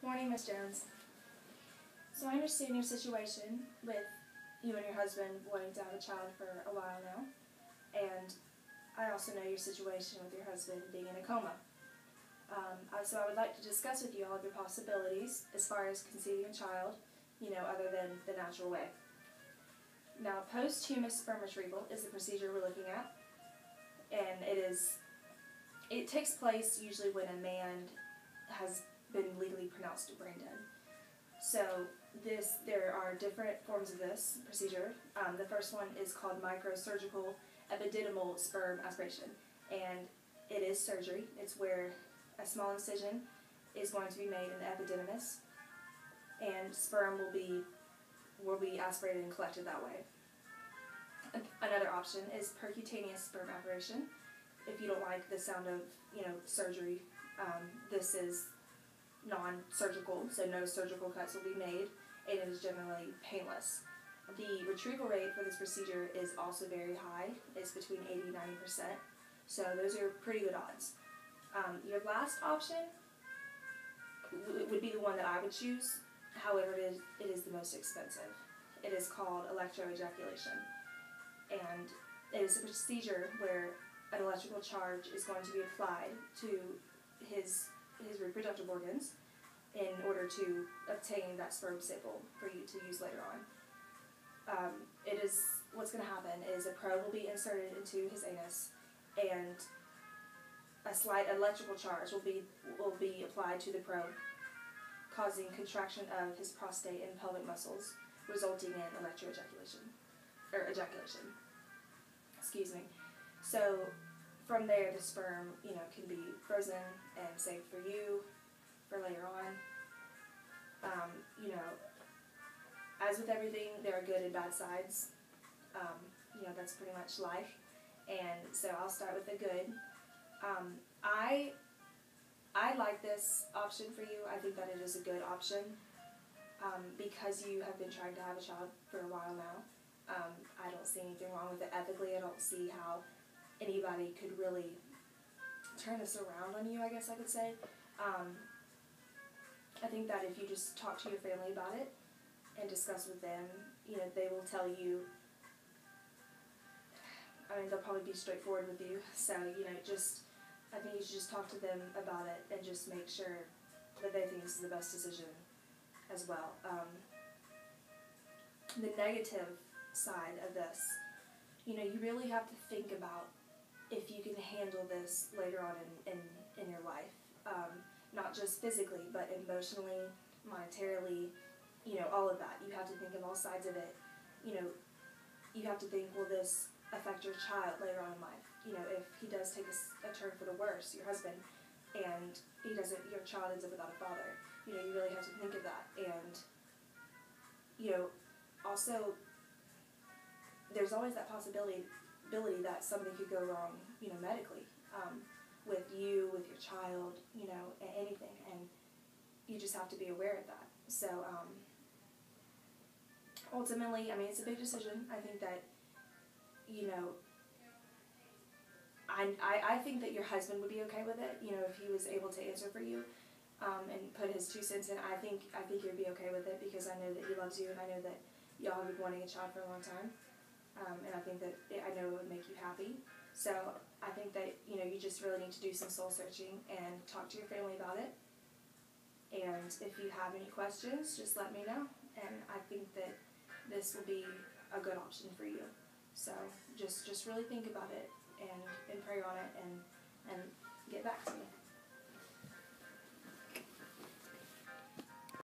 Morning, Miss Jones. So I understand your situation with you and your husband wanting to have a child for a while now, and I also know your situation with your husband being in a coma. So I would like to discuss with you all of your possibilities as far as conceiving a child, other than the natural way. Now, posthumous sperm retrieval is the procedure we're looking at, and it takes place usually when a man has been legally pronounced brain dead. So there are different forms of this procedure. The first one is called microsurgical epididymal sperm aspiration, and it is surgery. It's where a small incision is going to be made in the epididymis, and sperm will be aspirated and collected that way. Another option is percutaneous sperm aspiration. If you don't like the sound of surgery, this is non-surgical, so no surgical cuts will be made, and it is generally painless. The retrieval rate for this procedure is also very high. It's between 80 and 90%, so those are pretty good odds. Your last option would be the one that I would choose. However, it is the most expensive. It is called electroejaculation, and it is a procedure where an electrical charge is going to be applied to his reproductive organs in order to obtain that sperm sample for you to use later on. What's going to happen is a probe will be inserted into his anus, and a slight electrical charge will be applied to the probe, causing contraction of his prostate and pelvic muscles, resulting in ejaculation. Excuse me. So from there, the sperm, can be frozen and saved for you for later on. As with everything, there are good and bad sides. That's pretty much life. And so I'll start with the good. I like this option for you. I think that it is a good option because you have been trying to have a child for a while now. I don't see anything wrong with it ethically. I don't see how anybody could really turn this around on you, I guess I could say. I think that if you just talk to your family about it and discuss with them, they will tell you, they'll probably be straightforward with you. So, I think you should just talk to them about it and just make sure that they think this is the best decision as well. The negative side of this, you really have to think about if you can handle this later on in your life. Not just physically, but emotionally, monetarily, all of that. You have to think of all sides of it. You have to think, will this affect your child later on in life? If he does take a turn for the worse, your husband, and your child ends up without a father, you really have to think of that. And, also, there's always that possibility that something could go wrong, medically, with you, with your child, anything, and you just have to be aware of that. So, ultimately, it's a big decision. I think that, I think that your husband would be okay with it, if he was able to answer for you, and put his 2 cents in. I think he'd be okay with it because I know that he loves you, and I know that y'all have been wanting a child for a long time. And I think that I know it would make you happy. So I think that, you just really need to do some soul searching and talk to your family about it. And if you have any questions, just let me know. And I think that this will be a good option for you. So just really think about it and pray on it and